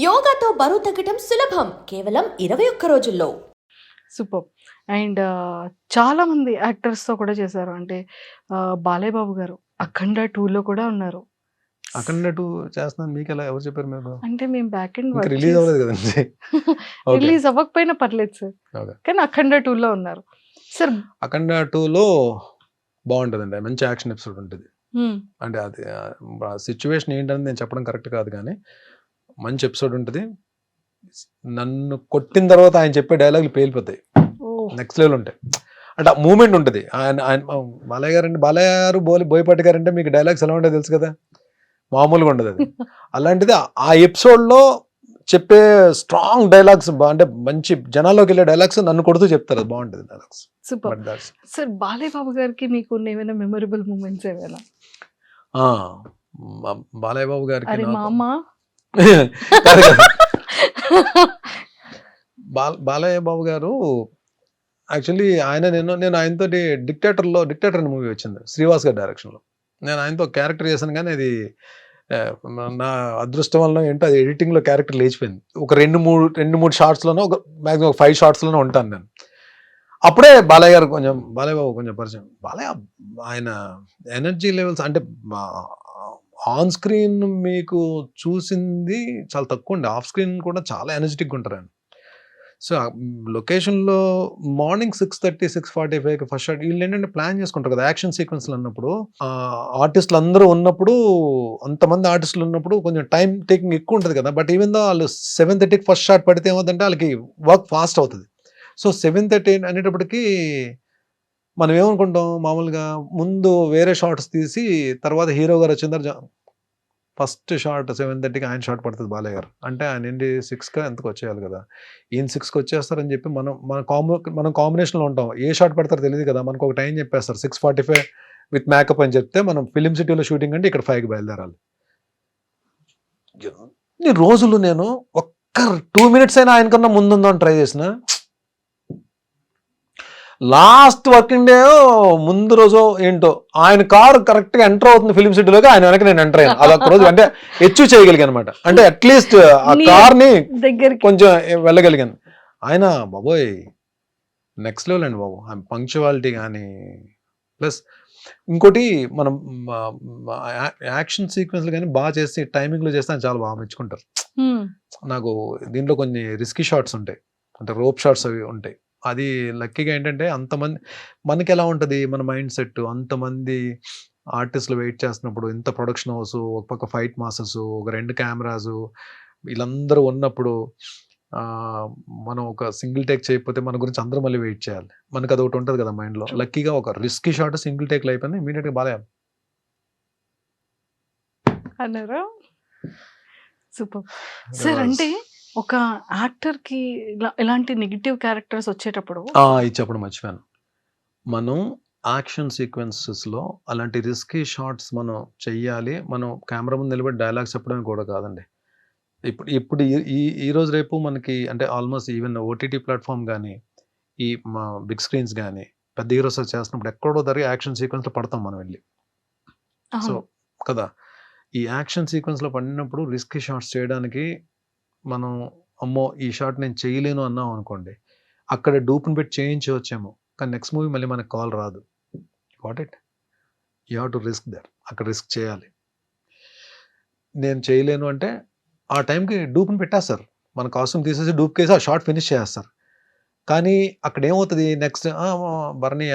యోగాతో బరువు తగ్గటం సులభం కేవలం 21 రోజుల్లో. సూపర్. అండ్ చాలా మంది యాక్టర్స్‌తో కూడా చేశారు. అంటే బాలయ్య బాబు గారు 'అఖండ 2లో కూడా ఉన్నారు. అఖండ 2 చేస్తున్నాను మీకెలా ఎవరు చెప్పారు మీకు? అంటే మేము బ్యాక్ ఎండ్ ఇంకా వర్క్ రిలీజ్ అవ్వలేదు కదండి. ఓకే. రిలీజ్ అవ్వకపోయినా పర్లేదు సార్. ఓకే. కానీ 'అఖండ 2లో ఉన్నారు. సార్ అఖండ 2లో బాగుంటుందండి, మంచి యాక్షన్ ఎపిసోడ్ ఉంటుంది. హ్మ్. అంటే అది సిచ్యువేషన్ ఏంటని నేను చెప్పడం కరెక్ట్ కాదు, కానీ మంచి ఎపిసోడ్ ఉంటుంది. నన్ను కొట్టిన తర్వాత ఆయన చెప్పే డైలాగులు పేలిపోతాయి, ఓహ్! నెక్స్ట్ లెవెల్ ఉంటాయి. అంటే ఆ మూమెంట్ ఉంటుంది. ఆయన ఆయన బాలయ్య గారు అంటే బాలయ్య గారు బోయపాటి గారు అంటే మీకు డైలాగ్స్ ఎలా ఉంటాయో తెలుసు కదా, మామూలుగా ఉండదు అది. అలాంటిది ఆ ఎపిసోడ్లో చెప్పే స్ట్రాంగ్ డైలాగ్స్, అంటే మంచి జనాల్లోకి వెళ్ళే డైలాగ్స్ నన్ను కొడుతూ చెప్తారు, అది బాగుంటుంది dialogues. Super. But that's sir Balayya Babu గారికి మీకు ఏమైనా మెమరబుల్ మూమెంట్స్ ఏమైనా? బాలయ్య బాబు గారికి అరే నాకు- మామ కాదు కాదు. బాలయ్య బాబు గారు యాక్చువల్లీ నేను ఆయనతో డిక్టేటర్ అనే మూవీ వచ్చింది శ్రీవాస్ గారి డైరెక్షన్లో. నేను ఆయనతో క్యారెక్టర్ చేశాను, కానీ అది నా అదృష్టం వల్ల ఏంటో అది ఎడిటింగ్లో క్యారెక్టర్ లేచిపోయింది. ఒక రెండు మూడు షార్ట్స్లోనో ఒక మ్యాక్సిమం ఒక 5 షార్ట్స్లోనో ఉంటాను నేను. అప్పుడే బాలయ్య బాబు కొంచెం పరిచయం. బాలయ్య ఆయన ఎనర్జీ లెవెల్స్ అంటే ఆన్ స్క్రీన్ మీకు చూసింది చాలా తక్కువ అండి, ఆఫ్ స్క్రీన్ కూడా చాలా ఎనర్జెటిక్గా ఉంటారు ఆయన. సో లొకేషన్లో మార్నింగ్ 6:30 6:45 ఫస్ట్ షాట్ వీళ్ళు ఏంటంటే ప్లాన్ చేసుకుంటారు కదా యాక్షన్ సీక్వెన్స్లు అన్నప్పుడు. ఆర్టిస్టులు అందరూ ఉన్నప్పుడు, అంతమంది ఆర్టిస్టులు ఉన్నప్పుడు కొంచెం టైం టేకింగ్ ఎక్కువ ఉంటుంది కదా. బట్ ఈవెన్ దో వాళ్ళు 7:30 ఫస్ట్ షాట్ పడితే ఏమవుతుందంటే వాళ్ళకి వర్క్ ఫాస్ట్ అవుతుంది. సో 7:30 అనేటప్పటికి మనం ఏమనుకుంటాం, మామూలుగా ముందు వేరే షార్ట్స్ తీసి తర్వాత హీరో గారు వచ్చిన తర్వాత ఫస్ట్ షార్ట్ 7:30కి ఆయన షార్ట్ పడుతుంది బాలయ్య గారు. అంటే ఆయన ఏంటి 6కి ఎంతకు వచ్చేయాలి కదా, ఈయన 6కి వచ్చేస్తారని చెప్పి మనం కాంబినేషన్లో ఉంటాం. ఏ షార్ట్ పడతారో తెలియదు కదా, మనకు ఒక టైం చెప్పేస్తారు 6:45 విత్ మేకప్ అని చెప్తే మనం ఫిలిం సిటీలో షూటింగ్ అంటే ఇక్కడ 5కి బయలుదేరాలి. ఈ రోజులు నేను ఒక్క 2 minutes అయినా ఆయనకన్నా ముందుందని ట్రై చేసిన. లాస్ట్ వర్కింగ్ డే ముందు రోజు ఏంటో ఆయన కారు కరెక్ట్గా ఎంటర్ అవుతుంది ఫిలిం సిటీలోకి, ఆయన వెనక నేను ఎంటర్ అయ్యాను. అదొక రోజు అంటే అచీవ్ చేయగలిగాను అనమాట. అంటే అట్లీస్ట్ ఆ కార్ని దగ్గరికి కొంచెం వెళ్ళగలిగాను. ఆయన బాబోయ్ నెక్స్ట్ లెవెల్ అండి బాబు, పంక్చువాలిటీ కానీ ప్లస్ ఇంకోటి మనం యాక్షన్ సీక్వెన్స్లు కానీ బాగా చేసి టైమింగ్లో చేస్తే ఆయన చాలా బాగా మెచ్చుకుంటారు. హ్మ్. నాకు దీంట్లో కొన్ని రిస్కీ షాట్స్ ఉంటాయి, అంటే రోప్ షాట్స్ అవి ఉంటాయి. అది లక్కీగా ఏంటంటే అంతమంది మనకి ఎలా ఉంటుంది మన మైండ్ సెట్, అంతమంది ఆర్టిస్టులు వెయిట్ చేస్తున్నప్పుడు, ఇంత ప్రొడక్షన్ హౌస్, ఒక పక్క ఫైట్ మాస్టర్స్, ఒక 2 కెమెరాస్, వీళ్ళందరూ ఉన్నప్పుడు మనం ఒక సింగిల్ టేక్ చేయకపోతే మన గురించి అందరూ మళ్ళీ వెయిట్ చేయాలి. మనకు అది ఒకటి ఉంటుంది కదా మైండ్లో. లక్కీగా ఒక రిస్కీ షాట్ సింగిల్ టేక్లో అయిపోయింది, ఇమీడియట్గా బాగా అన్నారా? సూపర్. సార్ అంటే ఒక యాక్టర్‌కి ఇలాంటి నెగెటివ్ క్యారెక్టర్స్ వచ్చేటప్పుడు ఇది చెప్పడం మర్చిపోయాను. మనం యాక్షన్ సీక్వెన్సెస్లో అలాంటి రిస్కీ షాట్స్ మనం చెయ్యాలి. మనం కెమెరా ముందు నిలబడి డైలాగ్స్ చెప్పడమే కూడా కాదండి. ఇప్పుడు ఈ రోజు రేపు మనకి అంటే ఆల్మోస్ట్ ఈవెన్ ఓటీటీ ప్లాట్ఫామ్ కానీ, ఈ మా బిగ్ స్క్రీన్స్ కానీ, పెద్ద హీరోస్ చేస్తున్నప్పుడు ఎక్కడో దగ్గర యాక్షన్ సీక్వెన్స్లో పడతాం మనం వెళ్ళి. సో అవును. కదా, ఈ యాక్షన్ సీక్వెన్స్లో పడినప్పుడు రిస్కీ షాట్స్ చేయడానికి మనం అమ్మో ఈ షాట్ నేను చేయలేను అన్నాం అనుకోండి, అక్కడ డూప్ని పెట్టి చేయించవచ్చేమో, కానీ నెక్స్ట్ మూవీ మళ్ళీ మనకు కాల్ రాదు. What it you have to risk there, అక్కడ రిస్క్ చేయాలి. నేను చేయలేను అంటే ఆ టైంకి డూప్ని పెట్టేస్తారు, మన కాస్ట్యూమ్ తీసేసి డూప్ కేసి ఆ షార్ట్ ఫినిష్ చేస్తారు. కానీ అక్కడ ఏమవుతుంది నెక్స్ట్ భరణి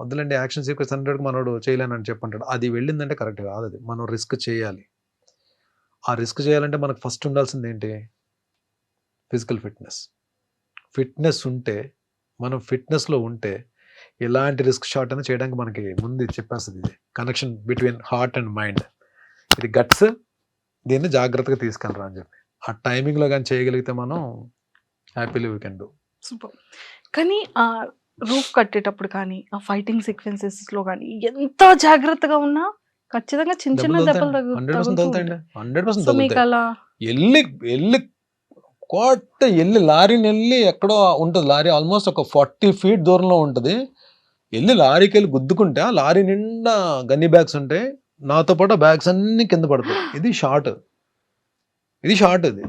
వద్దులండి యాక్షన్ సీక్వెన్స్ 100కి మనోడు చేయలేనని చెప్పంటాడు. అది వెళ్ళిందంటే కరెక్ట్ కాదు, అది మనం రిస్క్ చేయాలి. ఆ రిస్క్ చేయాలంటే మనకు ఫస్ట్ ఉండాల్సింది ఏంటి, ఫిజికల్ ఫిట్నెస్ ఉంటే, మనం ఫిట్నెస్లో ఉంటే ఎలాంటి రిస్క్ షాట్ అయినా చేయడానికి మనకి ముందు చెప్పేస్తుంది. ఇది connection between heart and mind, ఇది గట్స్, దీన్ని జాగ్రత్తగా తీసుకెళ్ళరా అని చెప్పి ఆ టైమింగ్లో కానీ చేయగలిగితే మనం happily we can do. Super. కానీ ఆ రూఫ్ కట్టేటప్పుడు కానీ, ఆ ఫైటింగ్ సీక్వెన్సెస్‌లో కానీ ఎంత జాగ్రత్తగా ఉన్నా ఖచ్చితంగా చిన్న చిన్న దెబ్బలు 100% తగులుతాయండి, 100% సో మీకు తగులుతాయి. అలా వెళ్ళి వెళ్ళి లారీని వెళ్ళి ఎక్కడో ఉంటుంది, లారీ ఆల్మోస్ట్ ఒక 40 feet దూరంలో ఉంటుంది. వెళ్ళి లారీకి వెళ్ళి గుద్దుకుంటే ఆ లారీ నిండా గన్నీ బ్యాగ్స్ ఉంటాయి, నాతో పాటు బ్యాగ్స్ అన్ని కింద పడతాయి. ఇది షార్ట్ ఇది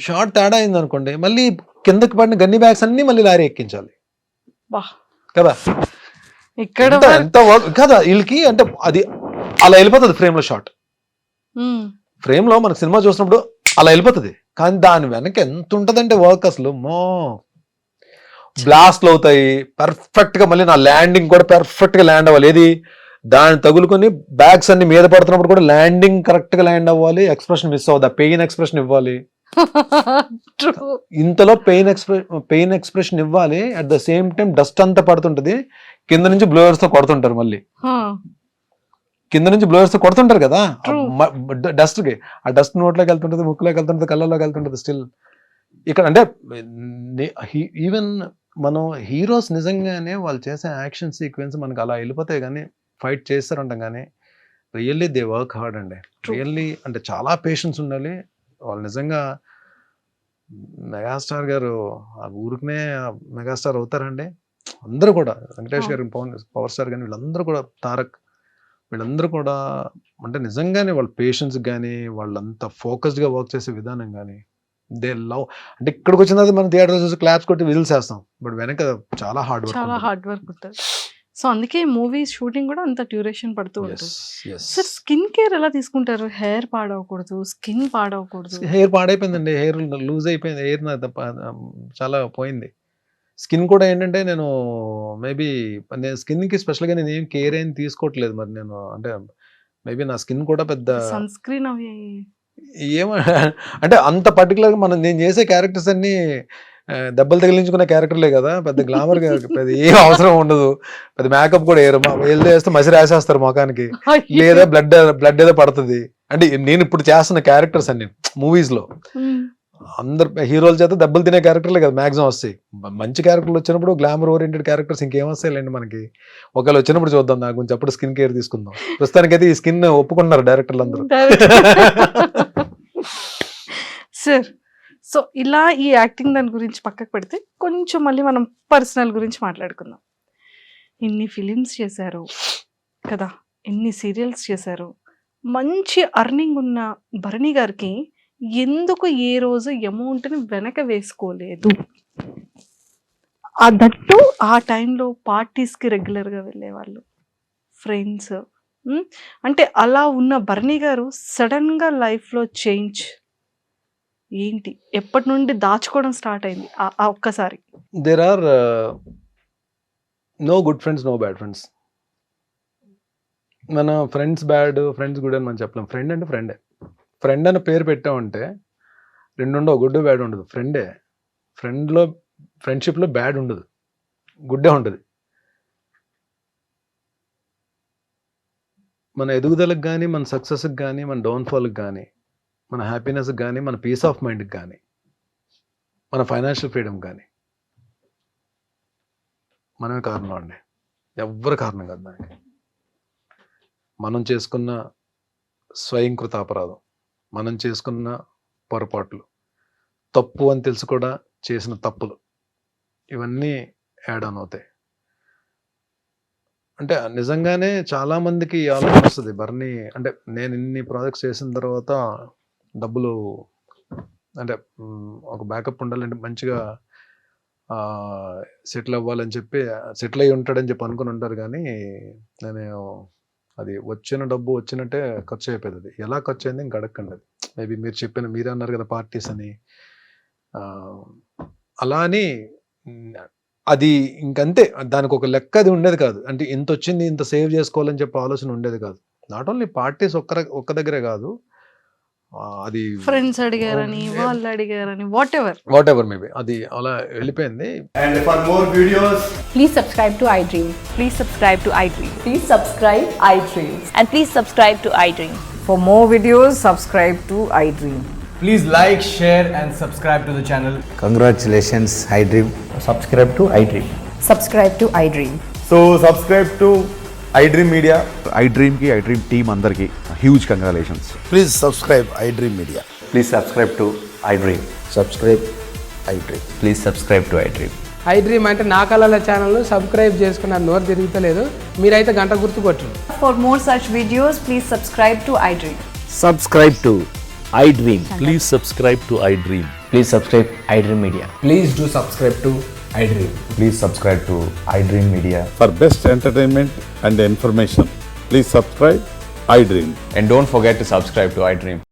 షార్ట్ తేడా అయింది అనుకోండి, మళ్ళీ కిందకి పడిన గన్ని బ్యాగ్స్ అన్ని మళ్ళీ లారీ ఎక్కించాలి బా కదా. ఇక్కడ ఎంత వర్క్ కదా వీళ్ళకి, అంటే అది అలా వెళ్ళిపోతుంది ఫ్రేమ్ లో షార్ట్. ఫ్రేమ్ లో మనకు సినిమా చూసినప్పుడు అలా వెళ్ళిపోతుంది, కానీ దాని వెనక ఎంత ఉంటదంటే వర్క్ అసలు బ్లాస్ట్లు అవుతాయి పర్ఫెక్ట్ గా, మళ్ళీ నా ల్యాండింగ్ కూడా పర్ఫెక్ట్ గా ల్యాండ్ అవ్వాలి. ఏది దాన్ని తగులుకొని బ్యాగ్స్ అన్ని మీద పడుతున్నప్పుడు కూడా ల్యాండింగ్ కరెక్ట్ గా ల్యాండ్ అవ్వాలి, ఎక్స్ప్రెషన్ మిస్ అవ్వదు, పెయిన్ ఎక్స్ప్రెషన్ ఇవ్వాలి. ఇంతలో పెయిన్ ఎక్స్ప్రెషన్ ఇవ్వాలి, at the same time dust అంతా పడుతుంటది, కింద నుంచి బ్లోయర్స్ తో కొడుతుంటారు, మళ్ళీ కింద నుంచి బ్లోయర్స్ తో కొడుతుంటారు కదా డస్ట్ కి, ఆ డస్ట్ నోట్లోకి వెళ్తుంటది, ముక్కులోకి వెళ్తుంటది, కళ్ళలోకి వెళ్తుంటది. స్టిల్ ఇక్కడ అంటే ఈవెన్ మనం హీరోస్ నిజంగానే వాళ్ళు చేసే యాక్షన్ సీక్వెన్స్ మనకు అలా వెళ్ళిపోతాయి, కానీ ఫైట్ చేస్తారంటాం, కానీ రియల్లీ దే వర్క్ హార్డ్ అండి. రియల్లీ అంటే చాలా పేషెన్స్ ఉండాలి వాళ్ళు. నిజంగా మెగాస్టార్ గారు ఆ ఊరికనే మెగాస్టార్ అవుతారండి. అందరూ కూడా వెంకటేష్ గారు, పవర్ స్టార్ కానీ వీళ్ళందరూ కూడా, తారక్ వీళ్ళందరూ కూడా అంటే నిజంగానే వాళ్ళ పేషెన్స్ కానీ వాళ్ళంతా ఫోకస్డ్గా వర్క్ చేసే విధానం కానీ దే లవ్. అంటే ఇక్కడికి వచ్చిన తర్వాత మనం థియేటర్ చూసి క్లాప్స్ కొట్టి విజిల్స్ వేస్తాం, బట్ వెనక చాలా హార్డ్ వర్క్ ఉంటుంది. సో అందుకే మూవీ షూటింగ్ కూడా అంత డ్యూరేషన్ పడుతూ ఉంటుంది. సార్ స్కిన్ కేర్ ఎలా తీసుకుంటారు? హెయిర్ పాడవకూడదు, స్కిన్ పాడవకూడదు. హెయిర్ పాడైపోయిందండి, హెయిర్ లూజ్ అయిపోయింది, హెయిర్ చాలా పోయింది. స్కిన్ కూడా ఏంటంటే నేను మేబీ నేను స్కిన్కి స్పెషల్గా నేను ఏం కేర్ ఏం తీసుకోవట్లేదు. మరి నేను అంటే మేబీ నా స్కిన్ కూడా పెద్ద సన్ స్క్రీన్ అవి ఏమో అంటే అంత పర్టికులర్గా నేను చేసే క్యారెక్టర్స్ అన్ని దెబ్బలు తగిలించుకునే క్యారెక్టర్లే కదా, పెద్ద గ్లామర్ పెద్ద ఏం అవసరం ఉండదు, పెద్ద మేకప్ కూడా వేయరు, వెళ్తే వేస్తే మసి రాసేస్తారు ముఖానికి, లేదా బ్లడ్ ఏదో పడుతుంది. అంటే నేను ఇప్పుడు చేస్తున్న క్యారెక్టర్స్ అన్ని మూవీస్ లో అందరు హీరోల చేత దెబ్బలు తినే క్యారెక్టర్లే కదా మ్యాక్సిమం వస్తాయి. మంచి క్యారెక్టర్లు వచ్చినప్పుడు, గ్లామర్ ఓరియంటెడ్ క్యారెక్టర్స్ ఇంకేం వస్తాయిలేండి మనకి. ఒకవేళ వచ్చినప్పుడు చూద్దాం, నాకు కొంచెం అప్పుడు స్కిన్ కేర్ తీసుకుందాం. ప్రస్తుతానికైతే ఈ స్కిన్ ఒప్పుకున్నారు డైరెక్టర్లు అందరూ. సార్ సో ఇలా ఈ యాక్టింగ్ దాని గురించి పక్కకు పెడితే కొంచెం మళ్ళీ మనం పర్సనల్ గురించి మాట్లాడుకుందాం. ఇన్ని ఫిలిమ్స్ చేశారు కదా, ఎన్ని సీరియల్స్ చేశారు, మంచి అర్నింగ్ ఉన్న భరణి గారికి ఎందుకు ఏ రోజు అమౌంట్ని వెనక వేసుకోలేదు? దట్టు ఆ టైంలో పార్టీస్కి రెగ్యులర్గా వెళ్ళేవాళ్ళు, ఫ్రెండ్స్. అంటే అలా ఉన్న భరణి గారు సడన్గా లైఫ్లో చేంజ్ ఏంటి? ఎప్పటి నుండి దాచుకోవడం స్టార్ట్ అయింది ఆ ఒక్కసారి? There are no good friends, no bad friends. మన ఫ్రెండ్స్ బ్యాడ్, ఫ్రెండ్స్ గుడ్ అని మనం చెప్పలేం. ఫ్రెండ్ అంటే ఫ్రెండే. ఫ్రెండ్ అని పేరు పెట్టామంటే రెండు ఉండవు, గుడ్ బ్యాడ్ ఉండదు. ఫ్రెండే. ఫ్రెండ్షిప్లో బ్యాడ్ ఉండదు, గుడ్డే ఉంటుంది. మన ఎదుగుదలకు కానీ, మన సక్సెస్కి కానీ, మన డౌన్ఫాల్కి కానీ, మన హ్యాపీనెస్కి కానీ, మన పీస్ ఆఫ్ మైండ్కి కానీ, మన ఫైనాన్షియల్ ఫ్రీడమ్ కానీ మనమే కారణం అండి. ఎవ్వరు కారణం కాదు దానికి. మనం చేసుకున్న స్వయంకృత అపరాధం, మనం చేసుకున్న పొరపాట్లు, తప్పు అని తెలుసు కూడా చేసిన తప్పులు, ఇవన్నీ యాడ్ ఆన్ అవుతాయి. అంటే నిజంగానే చాలా మందికి ఆలోచన వస్తుంది, భరణి అంటే నేను ఇన్ని ప్రాజెక్ట్స్ చేసిన తర్వాత డబ్బులు అంటే ఒక బ్యాకప్ ఉండాలంటే మంచిగా సెటిల్ అవ్వాలని చెప్పి, సెటిల్ అయ్యి ఉంటాడని చెప్పి అనుకుని ఉంటారు. కానీ నేను అది వచ్చిన డబ్బు వచ్చినట్టే ఖర్చు అయిపోయింది. అది ఎలా ఖర్చు అయింది ఇంక అడగండి. అది మేబీ మీరే అన్నారు కదా పార్టీస్ అని, అలా అని అది ఇంకంతే. దానికి ఒక లెక్క అది ఉండేది కాదు. అంటే ఇంత వచ్చింది, ఇంత సేవ్ చేసుకోవాలని చెప్పి ఆలోచన ఉండేది కాదు. నాట్ ఓన్లీ పార్టీస్ ఒక్క దగ్గరే కాదు, అది ఫ్రెండ్స్ అడిగారని, వాళ్ళు అడిగారని, వాట్ ఎవర్ మేబీ అది అలా వెళ్ళిపోయింది. And for more videos, Please subscribe to iDream. Please subscribe to iDream. Please subscribe iDream. And please subscribe to iDream. For more videos, subscribe to iDream. please like, share and subscribe to the channel. Congratulations, iDream. Subscribe to iDream. Subscribe to iDream. So subscribe to iDream Media. iDream ki iDream team andarki huge congratulations. Please subscribe iDream Media. Please subscribe to iDream. Subscribe iDream. Please subscribe to iDream. iDream అంటే నా కళల ఛానల్ను subscribe చేసుకున్న నోరు తిరుగుతలేదు, మీరైతే గంట గుర్తు కొట్టండి. For more such videos, please subscribe to iDream. Subscribe to iDream. Please subscribe to iDream. Please subscribe iDream Media. Please do subscribe to iDream. Please subscribe to iDream Media. For best entertainment and information, please subscribe iDream. And don't forget to subscribe to iDream.